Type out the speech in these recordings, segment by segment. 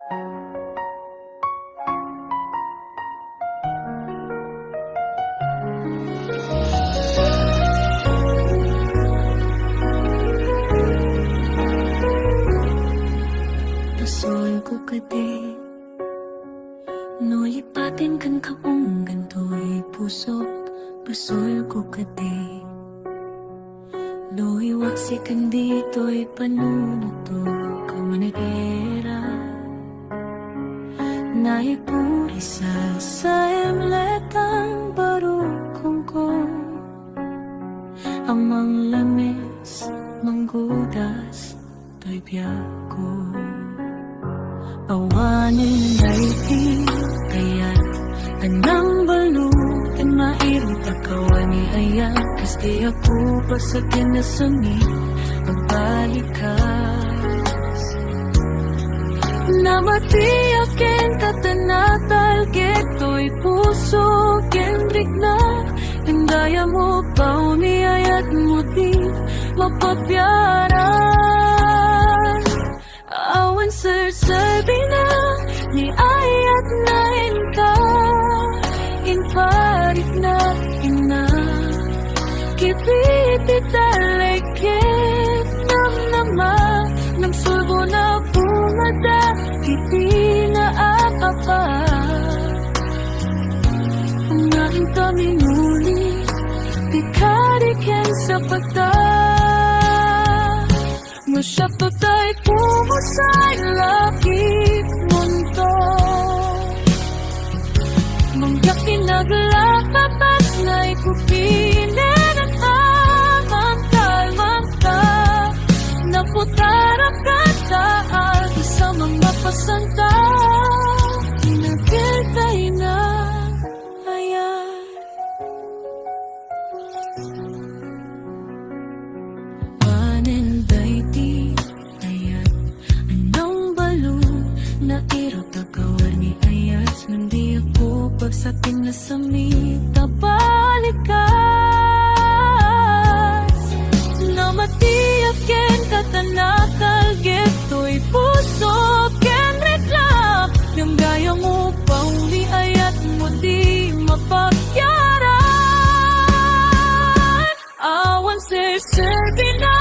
Pasol ko kadi no lipatin kan kaong gantoy pusok. Pasol ko kadi no iwaksi kan dito'y panunuto ka managera. Naipurisa sa emletang barukong ko amang lamis manggudas to'y biyako. Awanin ay di kaya't anang balutin mairong takawani ayan kas di ako pasakin na sami magbalikas. Namatiyakin katanatal geto'y puso kendrik na indaya mo pauniyayat mo di mapapyaran. Awan serserbi na ni ayat na inka inparit na ina kipiti talekit nam nama nam sulbo na bumada kiti na apa ngayon kami muli pikarikin sa pagta. Masyado tayo pumusay lakit mundo mangyak kinaglapapas na ikupinin at amantal-manta naputarap kataan sa mga pasanta inagiltay na ayan. Panenday di ayat anong balo na iro tagawar ni ayat hindi ako pagsakin na samita balikas. Namatiyakin katanakal geto'y puso ken reklap yung gaya mo pauli ayat mo di mapagyaran. Awan serserbi na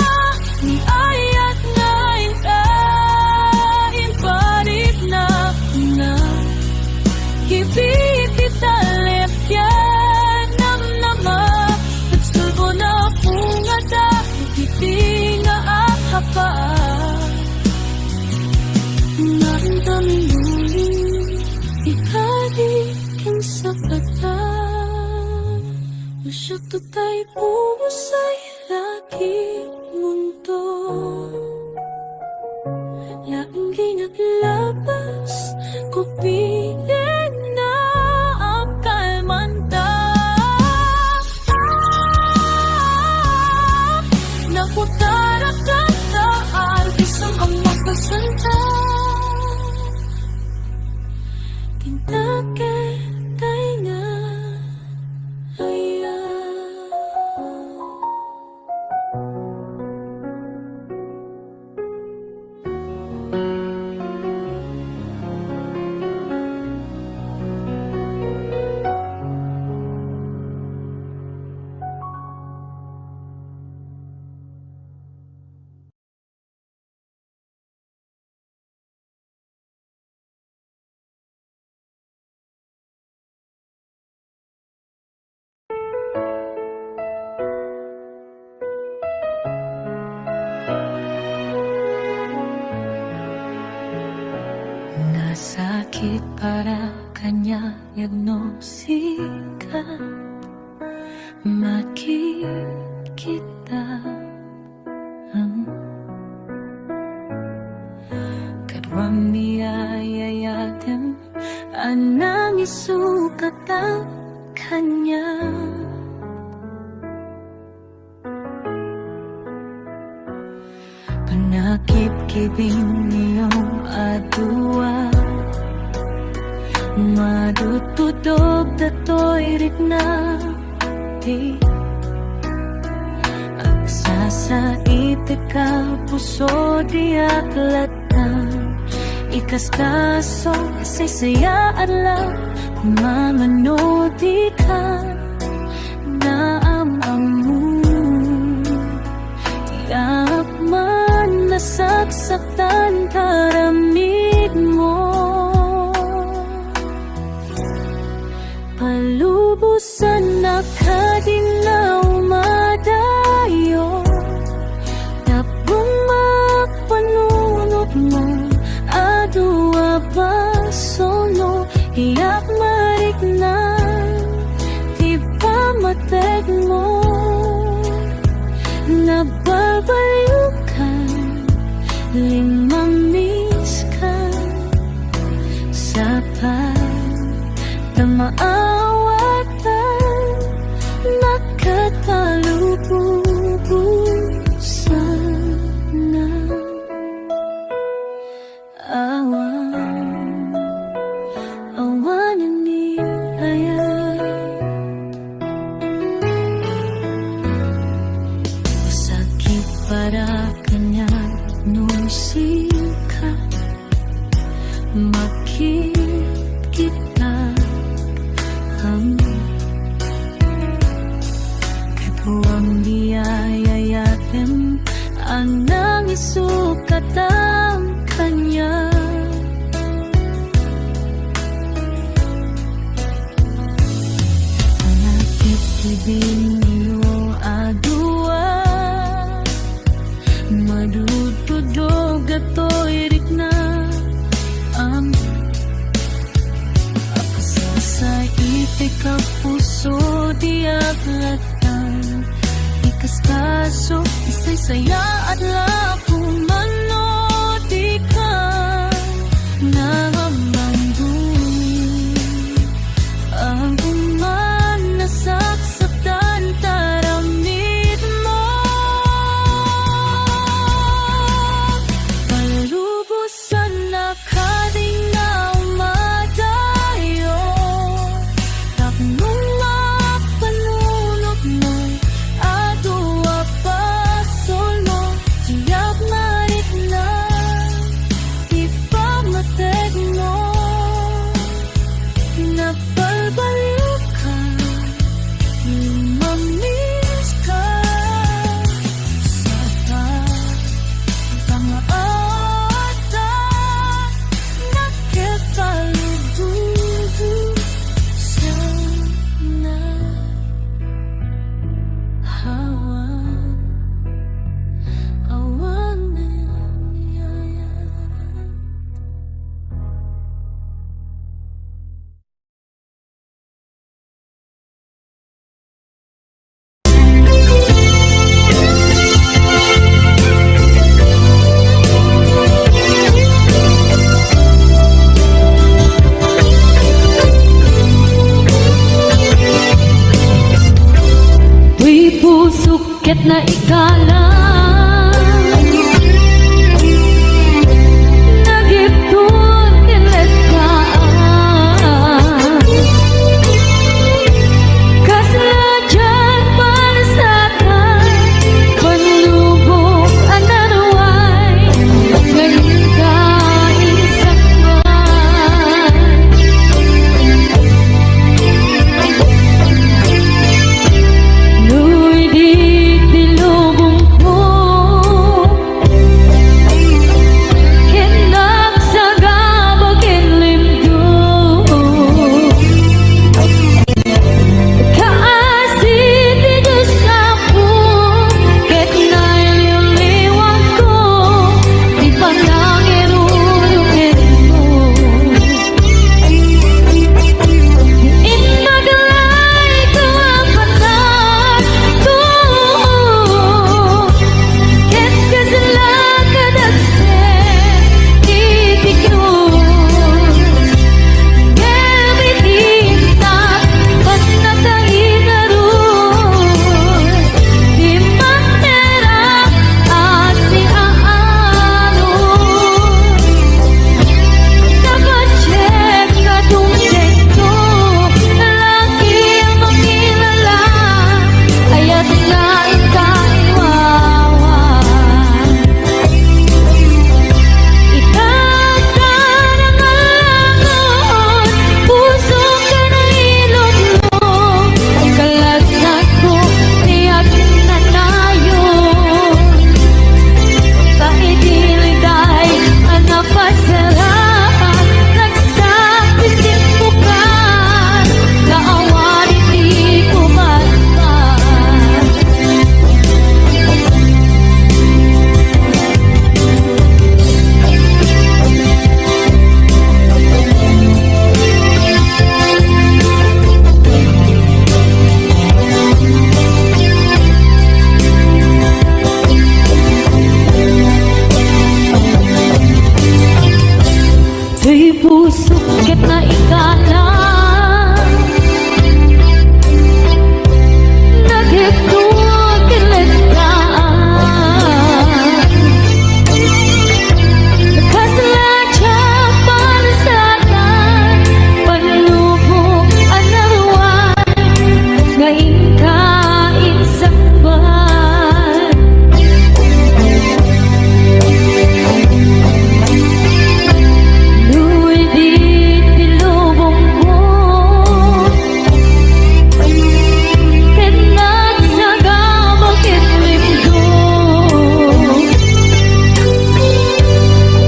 ni ayat na inkain parit na kipiti talep yan nam nama at sulbo na pungada kiti nga ahapaan. Naramdamin muli ikalikin sa pata masyado tayo pumusay lakit mundo laking ginaglabas ko piling na ang kalmanda nakutara kataan isang ang magkasanta tintakit tayo nga ayan. Nasakit para kanya diagnosika makikita kadwang niyayayatin anang isukat ang kanya. Panakip-kibing niyong adua madutudog dato'y rikna di agsasait ka puso di aklatan Ikastaso, saya adlaw kung mamano di ka naamamu. Tiyak man nasaksaktan karamig mo. Palubusan na kadinaw madayo, tapong magpanunot mo. Adua basono, iyak marik na, di ba mateg mo? Nababaliw ka, limamiss ka, sa pagdamaawatan, nakatalubusan na. Awanan ni ayat, masakit para kanya nung sika, makikita kebuang diayayatem ang nangisukatang kanya. Ibig niyo adua, madududog ato'y rikna. Sa itik ang puso di aglatan, ikastaso, isa'y saya at lakong manod di ka namamandun. Ang kuman nasaksaktan taramid mo. Palubusan na kadinaw madayo, tapong magpanunot mo. Adua pasono, tiyak marit na, di pa mateg mo. Napalbaliw ka, mamiss ka, sa pagdamaawatan, nakatalubusan na. Awanan yaya. Uy pusukit na ikalang nagiptun tinlekaan, kasadyan panasakan, panlubog ananaway, ngayon kaisakman. Nu'y di tilubong Di puso ket na ikala nagigtuwa kilataan Kasladya para sa akin panlubog ang naruan ngayon kain sa ban Luwi di pilubong ko ket nagsagabang kitlim ko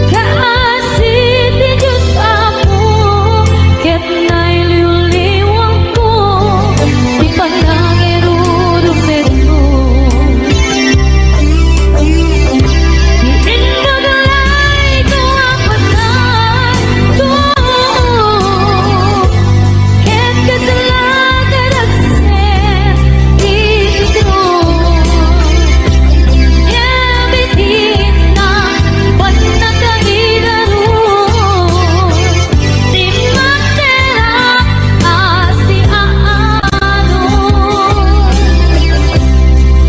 Kaasit di Diyos ako ket nailiwliwang ko di panangirurumit ko Itindagalay ko ang pagkat ko ket kasalanan at sen ito Yabitin na panagkahidarus di matera asi aano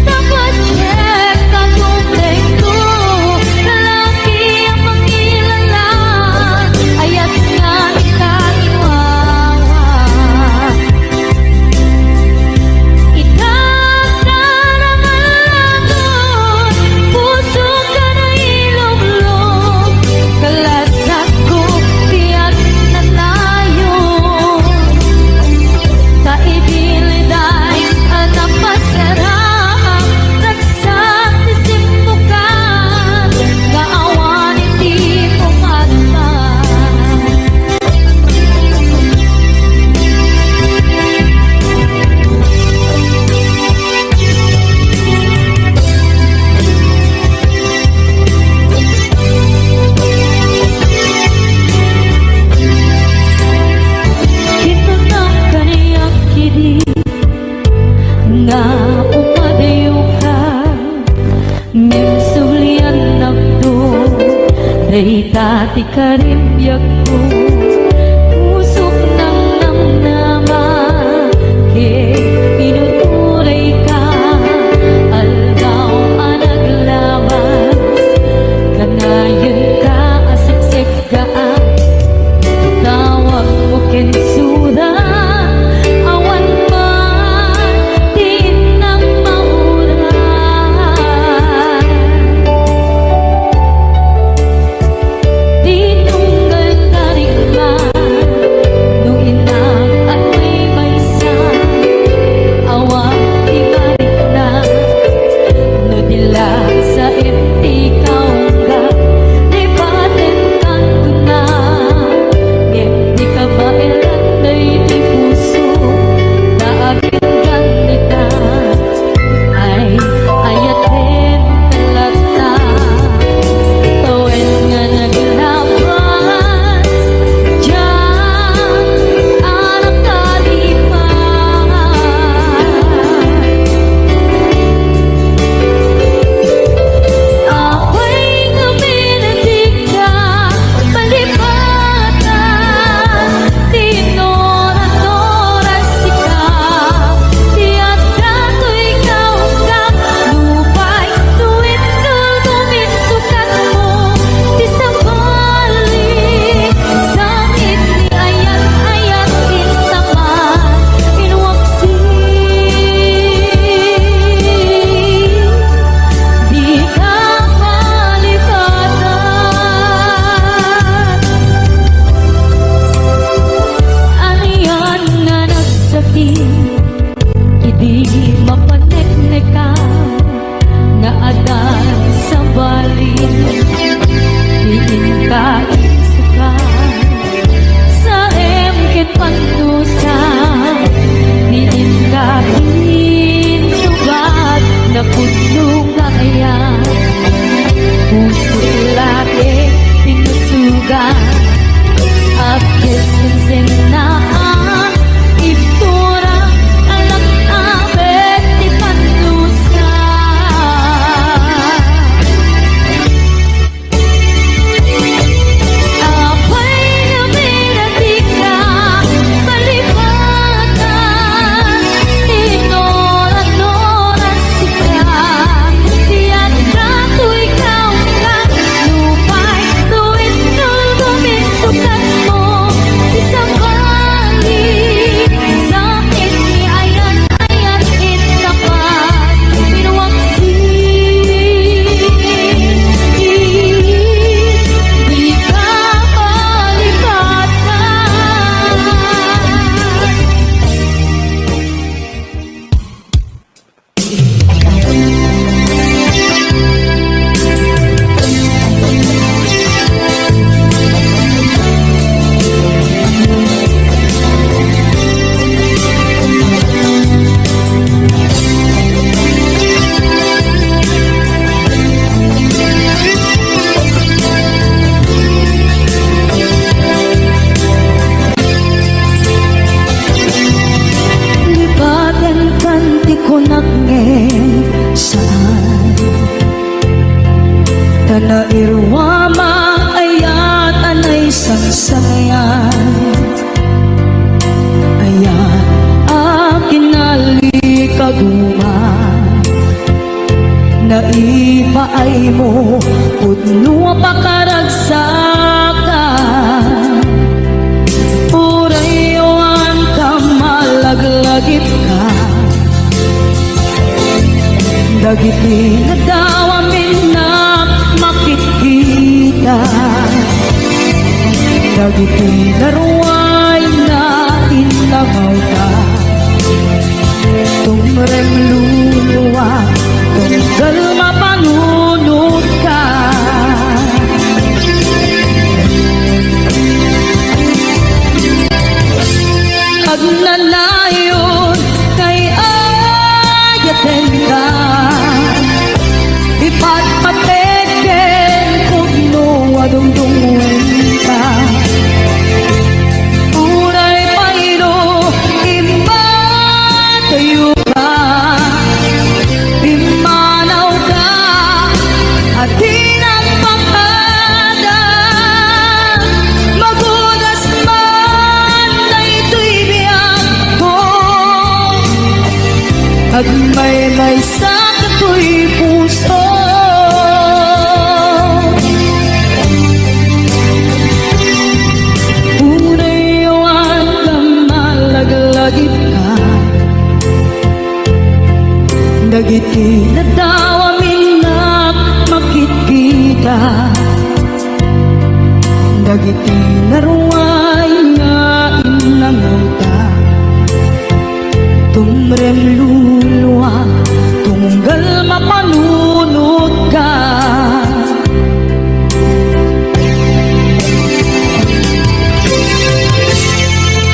Dapat check ka tunay ko lalaki ang pangilala ayat nga ikaiwawa Itatarangan lagon puso ka na iluglog kalasat ko tiyak na tayo Kaidiliday ang napasarap Nagsak isimbo ka Kaawan hindi pumatay Ito na kaniyak kini nga upadayo ka Ngimsulian nagdo Day tati karimbiyak ko Pusok ng namnama Pinuturay ka Algaw ang naglabas Kanayon ka asiksik ka Tawag mo kensura Awan man di na maura Di tunggal karikman Nung inang at may baysan Awang di balik na No dila sa empty kaungga Di patentan ko na Di ka ba ilanday di puso Naagin ganita Ay ayatin kalata Tawen nga naglabas Diyan anak kalipan Ako'y nguminitig ka palipatan Tinoran-noran sikap Tiyak dato'y kaungkap Lupay tuwid tultumin sukat mo Di sabalik Sakit ni ayat-ayat intaman Inwaksi Di ka malipatan Aniyan nga nagsakit Idi mapanekneka Nga adan sa balik Diin ka isukan Sa emkit pantusa Diin ka insubat Na puno nga kaya Puso lagi pinusugan Akis kinsinaan Itura alam abet di pantusa Ako'y nairwama ayat anay sangsayan. Ayat akin nalikaguman, naipaay mo pudno pakaragsakan. Urayon ka malaglagip ka, dagiti nadawamin na makikita, dagiti naruay na inlamaw ka. Tumrem luluwa, tunggal mapanunod ka. Agnanayon kay ayaten ka, ipatpateken pugno adungdungwen ka. Uray payro imba tayo ka, imanaw ka at tinagpakada. Magudas man na ito'y biyag ko, at may sa kato'y puso. Unayawan ka malaglagip ka, dagiti nadawamin na makikita, dagiti naruay nga inanguta. Tumrem luluwa, tunggal mapanunod ka.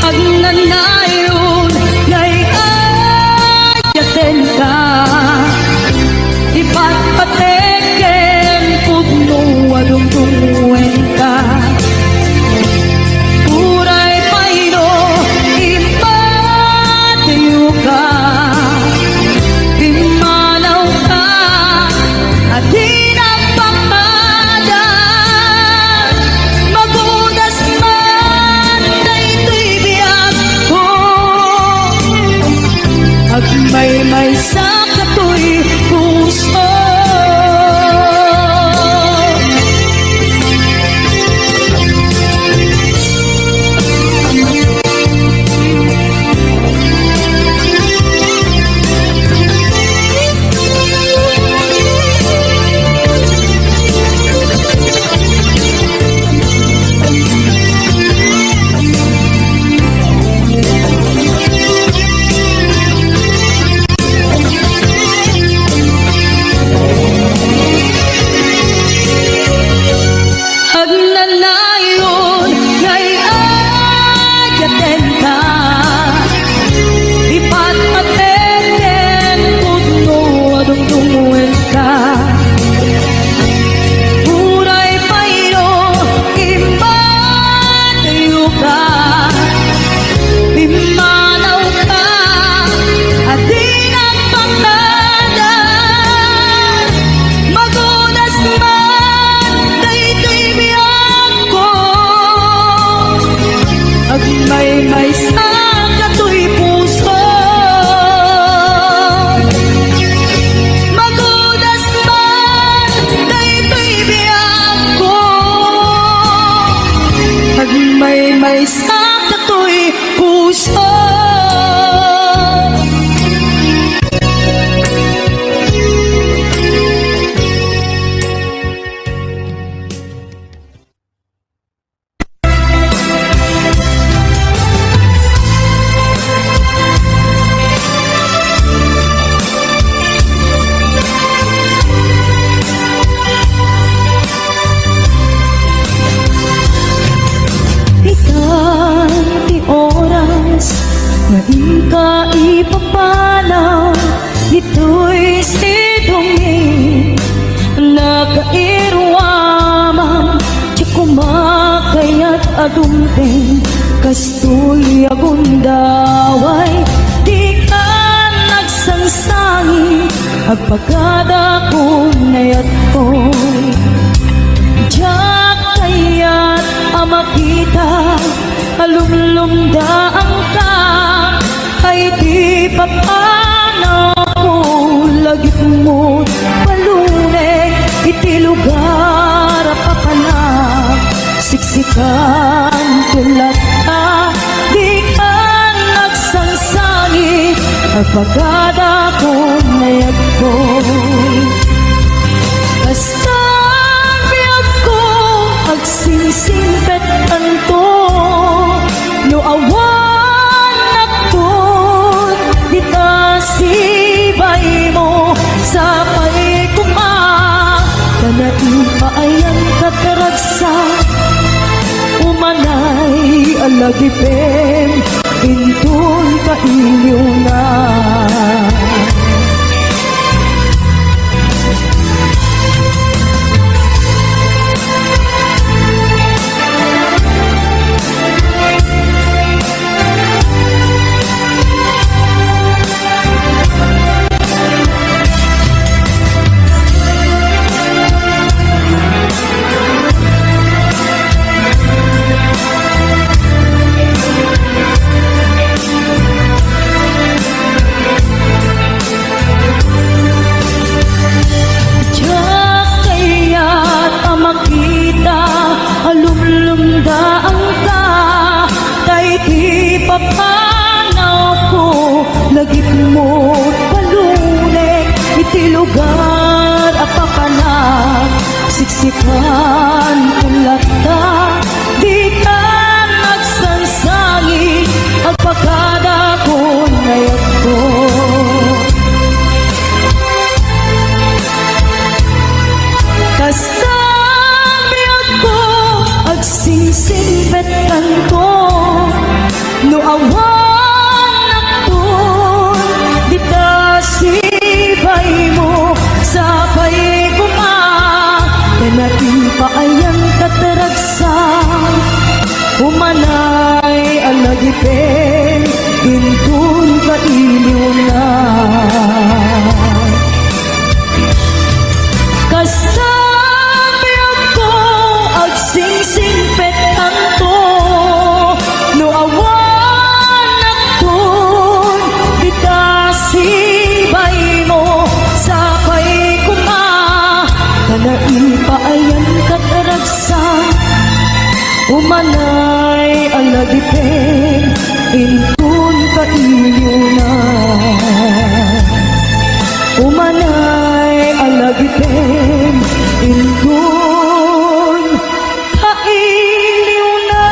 Agnanayon nga'y ayaten ka, ipatpateken pugno adungdungwen ka. Uray payro impatiyo ka, imanaw ka at tinagpakada. Magudas man na ito'y biyag ko, at may sa kato'y puso. Agnanayon nga'y ayaten ka, ipatpateken pugno adungdungwen ka. Uray payro impatiyo ka, imanaw ka at tinagpakada. Magudas man na ito'y biyag ko, at may sa kato'y puso. Magudas man na ito'y biyag ko, at may sa kato'y puso. Ika'y oras na ika ipapalaw, ito'y sidongin na kairwamang tiyak kumakayat adumping kastoy agundaway. Di ka nagsangsangi agpagkada kong nayat ko'y Diyak kaya't makita alumlumdaan ka ay di pa paano ko lagip mo paluneg iti lugar papanak siksikan tulad ka di ka nagsansangit agpagada ko nayag ko'y basta biyag ko agsingsingpet anto no awan nakot dita sibay mo sa paikuma kanain paayan kataragsa umanay alagipem intun kainyo na papanaw ko lagip mo paluneg iti lugar apapanak siksikan tulad ka di ka nagsansangit agpagada ko nayag ko kasabi ako agsingsingbetan ko no awan akton dita sibay mo sa paiguma kanain paayang kataragsa umanay alagipin intun kailiw na kasabi ako agsingsingpet anto no awan sibay mo sa paikuma kanain paayan kataragsa umanay alagipin intun kainyo na umanay alagipin intun kainyo na.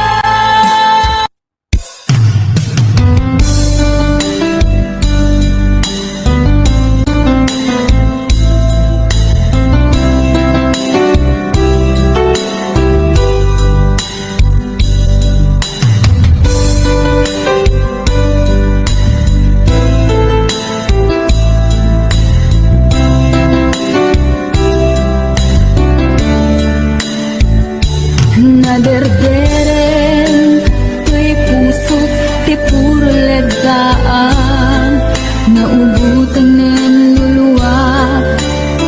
Naderderen to'y puso't ti puro legaan naubutan ng luluwa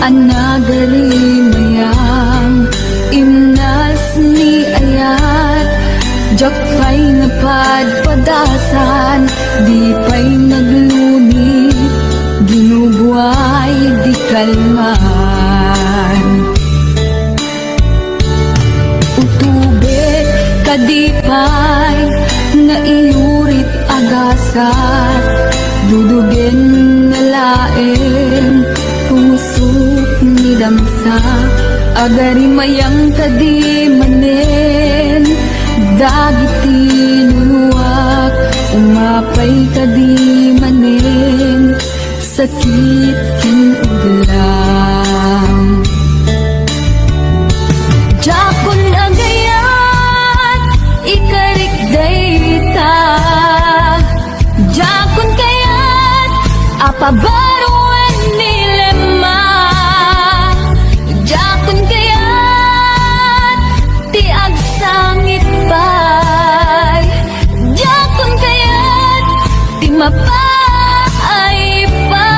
ang nagalimayang imnas ni ayat jak pa'y napadpadasan di pa'y naglunit ginubuhay di kalman kadipay na iurit agasat dudugen na laeng pusok ni damsa agarimayang kadimanen dagiti nunuak umapay kadimanen sakit kinuglang jakon agayat ikarik dayta jakon kayat apabaruan nilema jakon kayat ti agsangit pay jakon kayat ti mapay pay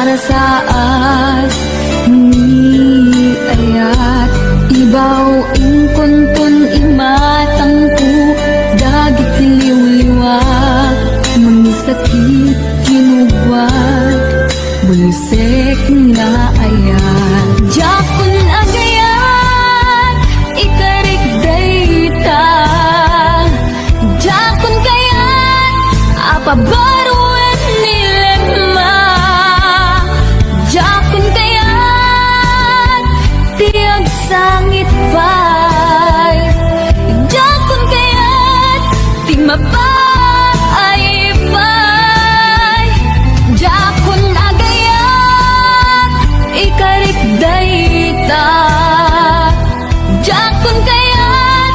para sa as ni ayat ibaw ing konton imatang ko dagit liw-liwa mangisakit kinugwat bulisek nga ayat jakon agayat ikarik dayta jakon kayat apabaruan nilema jakon kayat tiag sangit pay jakon kayat ti mapay pay jakon agayat ikarik dayta jakon kayat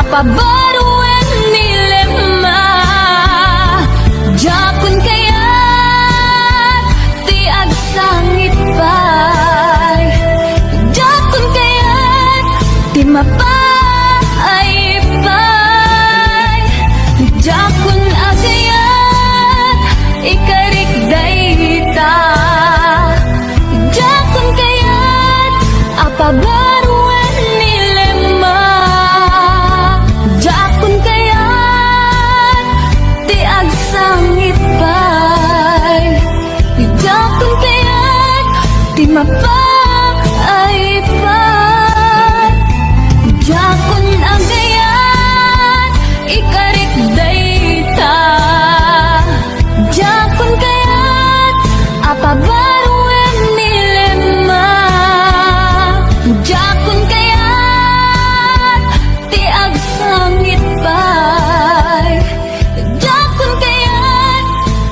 apabaruan nilema jakon kayat ti agsangit pay jakon kayat ti mapay pay jakon agayat ikarik dayta jakon kayat apabaruan nilema jakon kayat ti agsangit pay jakon kayat ti mapay pay jakon agayat ikarik dayta jakon kayat apabaruan nilema jakon kayat ti agsangit pay jakon kayat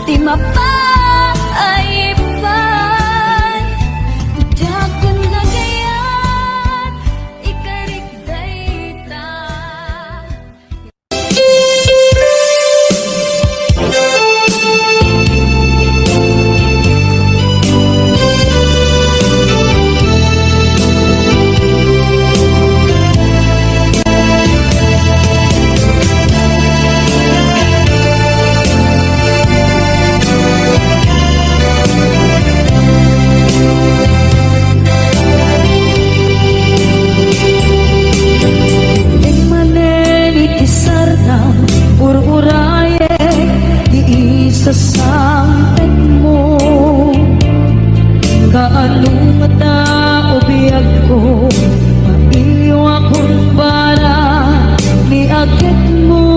ti mapay pay jakon agayat ikarik dayta. Sasampen mo kaanong mata o biyag ko mailiw akong para ni agit mo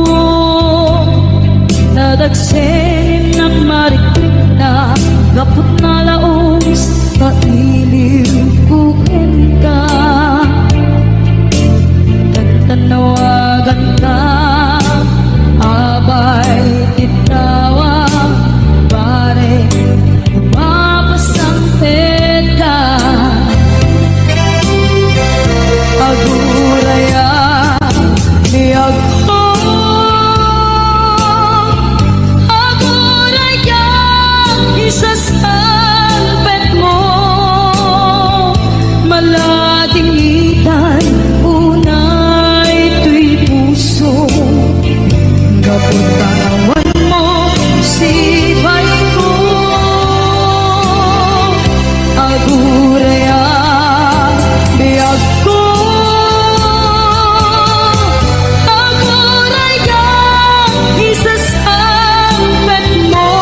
nadagsenin ng mariklik na gapot na laos mailiw kukin ka nagtanawagan ka abay titawa pare lumabasang peta aguraya niyag ko aguraya isasalpet mo maladingitan unay tuy puso kaputanawan mo sipay ko aguraya biyag ko aguraya isasampet mo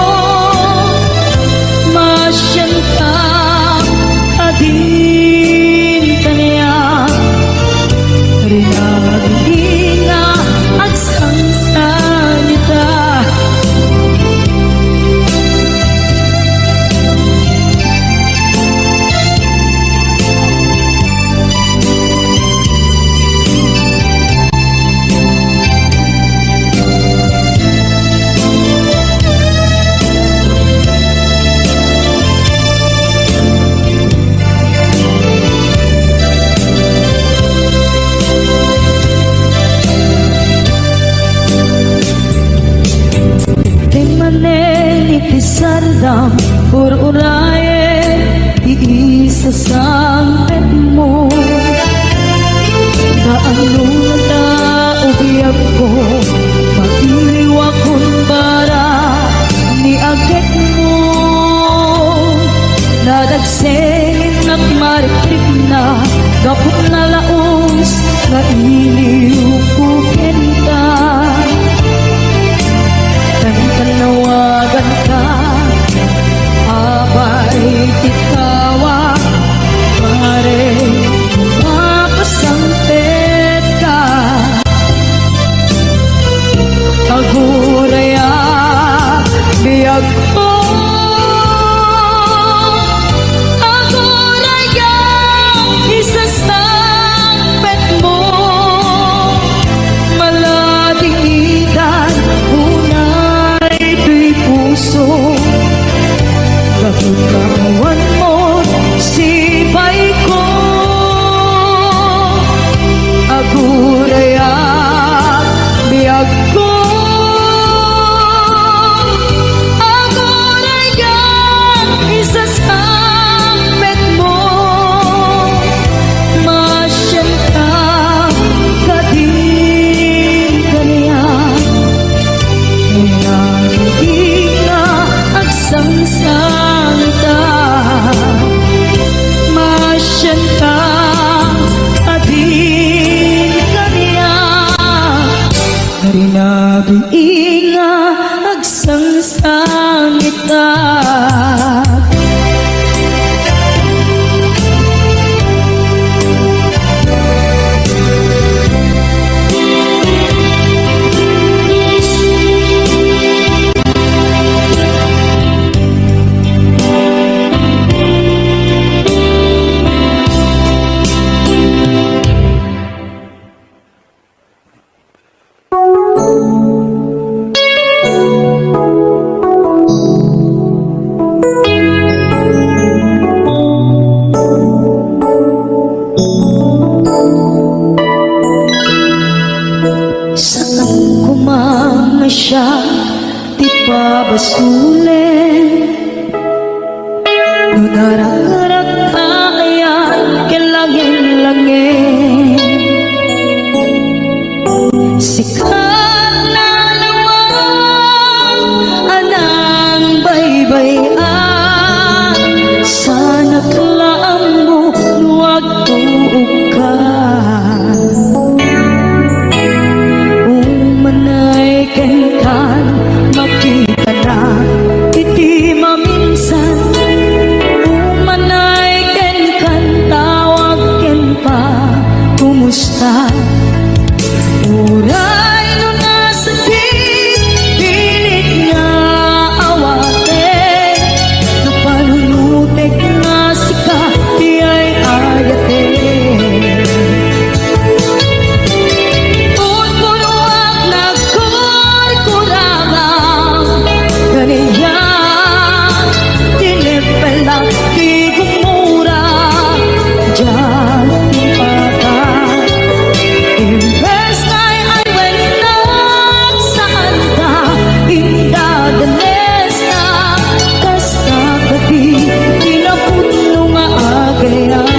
masyan ka adin kanya rinagina at sansanita sardam ur-uraye iisasampen mo kaano na ubiyag ko mailiw akong bara ni agit mo Pag-iinga agsangsangit ka. Saan kumama siya, di pa basulin. Nudarak-darak ayan, kilangin-langin. Sikat na naman, anang baybayan. Sana't laang mo, huwag tuog ka. Umanay kenkan, makita na, iti maminsan. Umanay kenkan, tawag ken pa, kumusta? Uray no nasakit, pilit nga awate. No panunutek nga sika, di ay ayate. Unpunuak na kurkurangang, kaniyan, tinipelang di gumura, diyan impata. Imbes nga'y ay walang saan ka, indadanes na, kas kagabi, pinapuno nga agayan.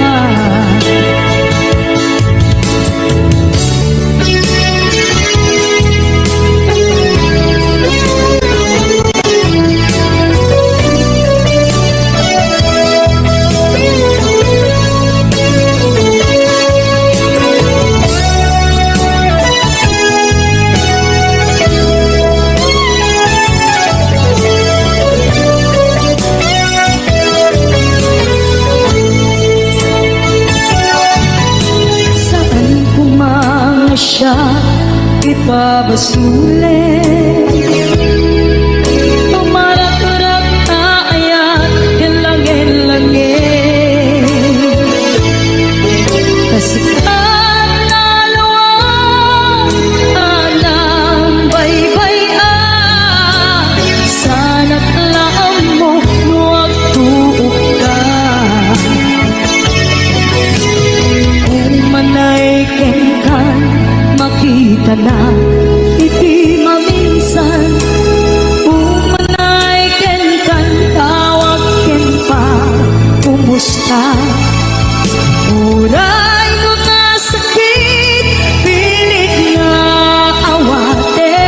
Saan kumanga siya, ipabasulit. Tumarak-tarak na ayan, kilangin-langin. Kasikat na luwang, anang baybayan. Sana't laang mo, huwag tuog ka. Umanay kenkan, makita na, iti maminsan. Umanay kenkan, tawag ken pa, kumusta? Uray mo nasakit, pilit nga awate.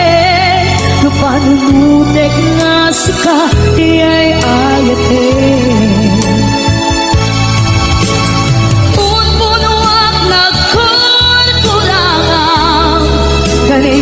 No panunutek nga sika, di ay ayate. Unpunuak na kurkurangang, kaniyan,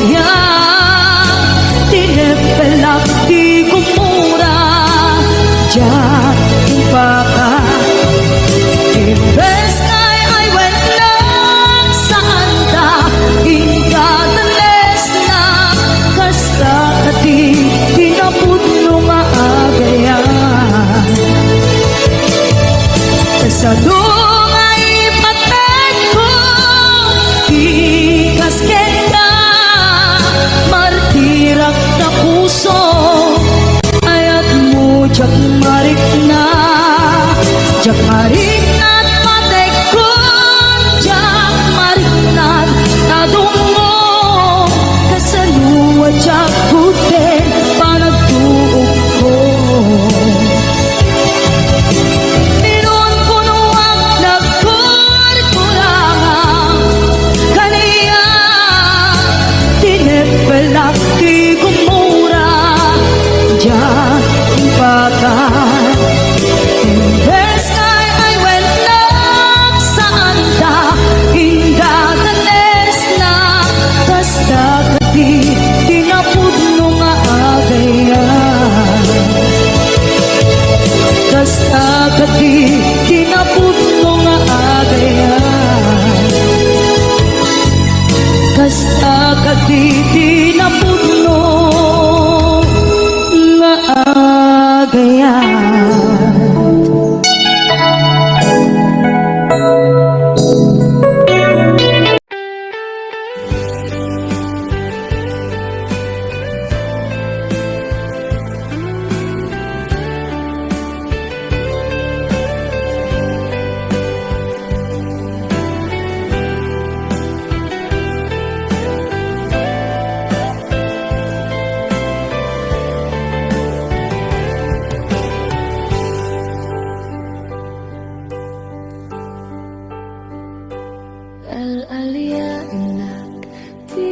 Al-alya anak di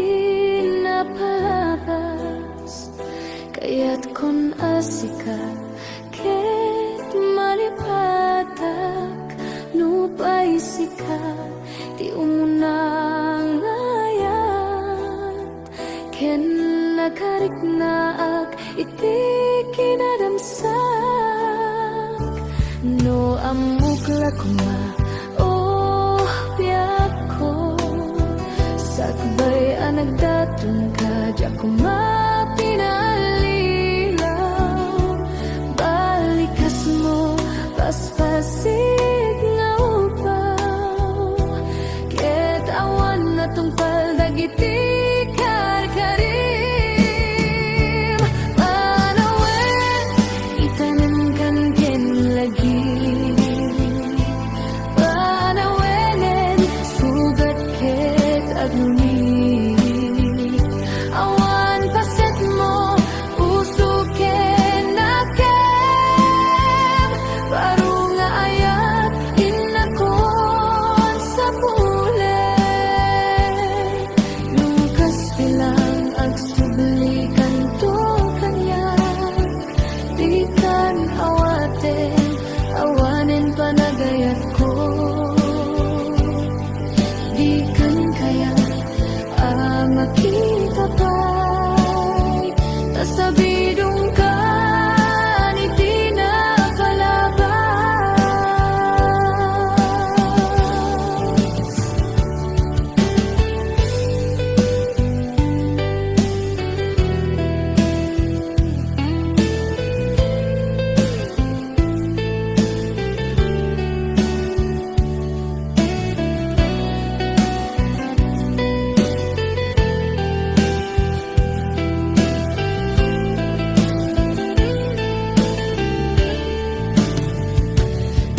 napalabas, kaya't kon asika ket malipatak nupay sika ti umunang ayat ken nakarik naak iti kinadamsak no amukla kuma oh biyak ko sakbay anagdatong ka di ako mapinalilaw balikas mo paspasig nga upaw ket awan na tungpal dagiti karkarim panawen itanem kan ken lagi panawenen sugat ket aguni awan paset mo puso ken nakem baru nga ayat inakon sa pulen lukas bilang agsublikan to kanyak di kan awaten awanen panagayat ko di kan kaya makita pa'y tasabidong ka ni di napalabas.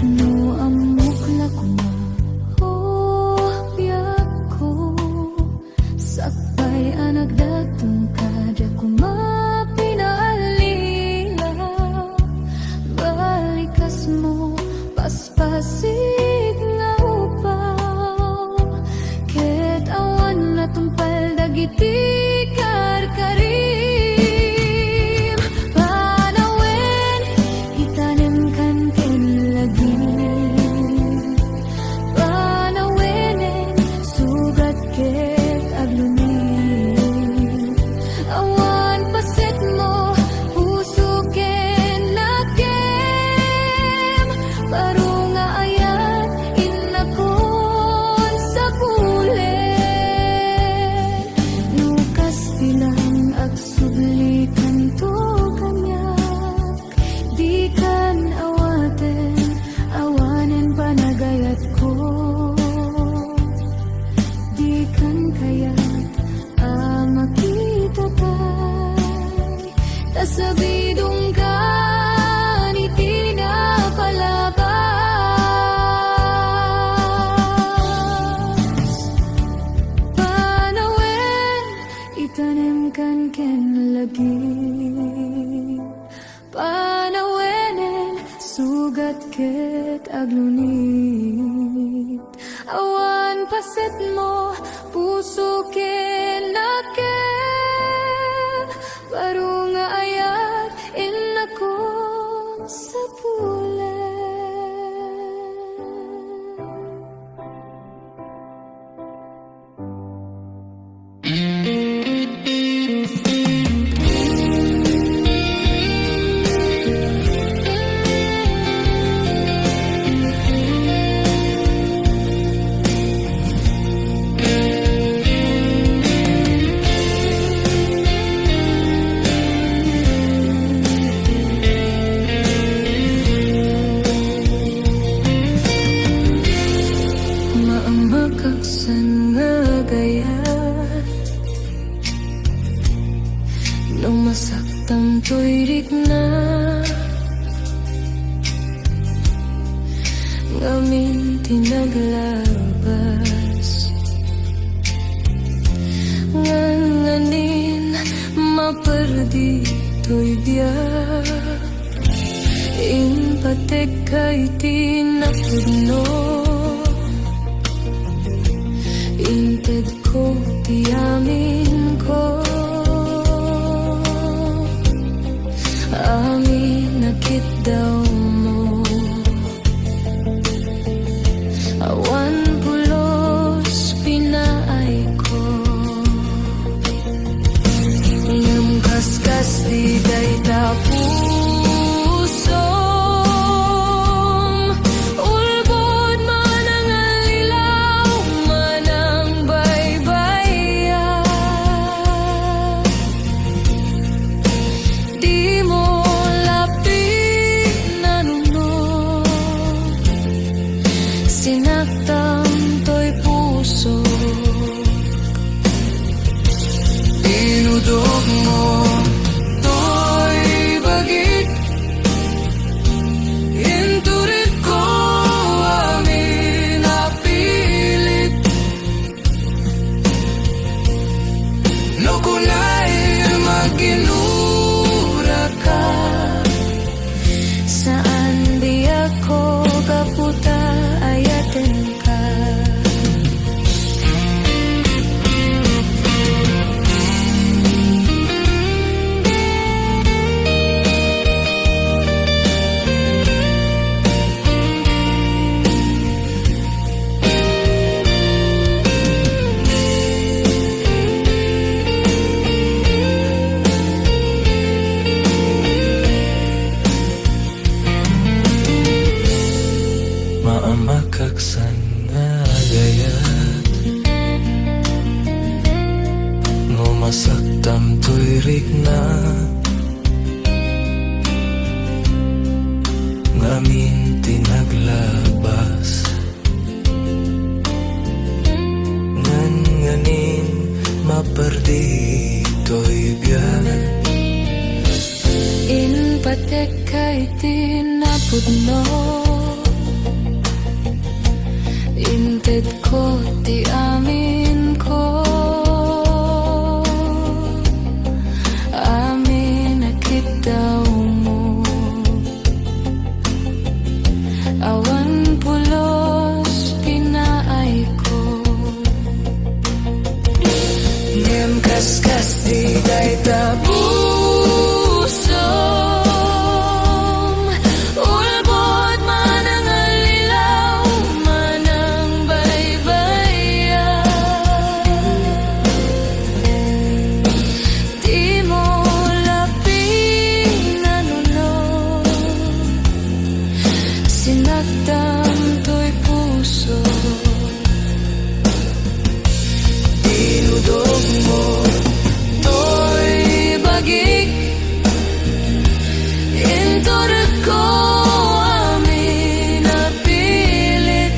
No amukla kuma oh biyak ko sakbay anagdatong ka di ako mapinalilaw balikas mo paspasig nga upaw ket awan na tungpal dagiti karkarim panawen itanem kan ken lagi panawenen sugat ket agluni awan paset mo puso ken nakem baru nga ayat inakon sa pulen lukas bilang agsublikan to kanyak di kan awaten awanen panagayat ko di kan kayat makita pa'y tasabidong ka ni di napalabas panawen itanem kan ken lagi panawenen sugat ket aglunit awan paset mo puso ken nakem baru nga ayat inakon sa pulen. Maambakaksan nga gayat nung masaktan to'y rikna ngamin tinaglabas nganganin maperdi to'y biyak impatek kay tinapudno ganin maperdito'y biyanan. In patek kay tinapudno, inted ko ti amin ko, amin nakitaw mo. Awan pulos pinaay ko, Ngem kaskas di day pusom ulbot man ang alilaw, man ang baybayan. Di mo laping nanunod, sinaktan to'y puso. Dinudog mo To'y bagik, intorek ko amin napilit.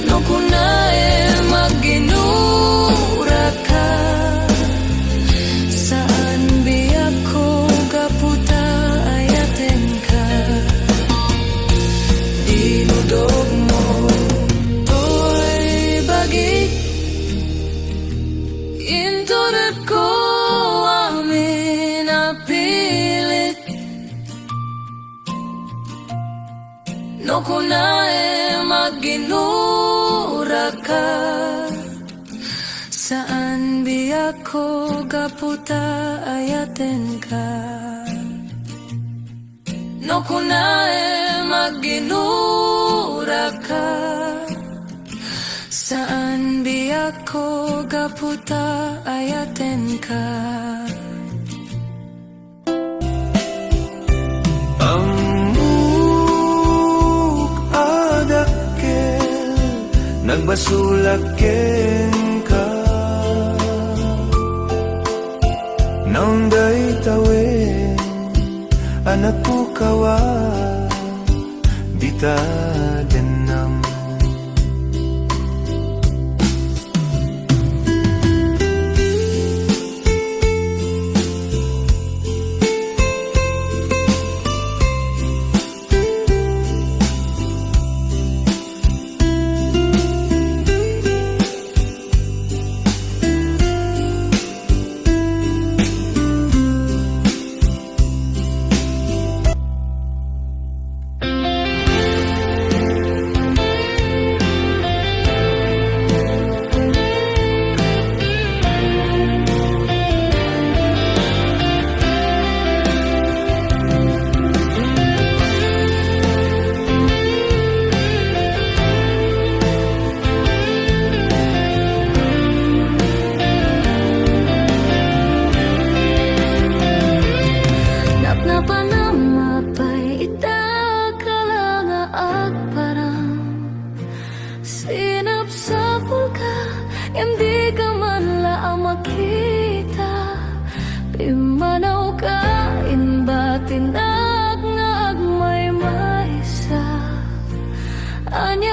No kunae magginura ka, saan biyak ko kaputa ayaten ka. dinudog mo To'y bagik, intulad ko amin napilit. No kunae magginura ka, saan biyak ko kaputa ayaten ka. No kunae magginura ka, saan biyak ko kaputa ayaten ka. Amuk adakkel nagbasulaken ka, naong day tawin anak ko kawa bitadenam. Napanamapay itakala nga agparang sinapsapul ka, hindi ka man laang makita. Pimanaw ka, inbatin nga agmay maysa. Anya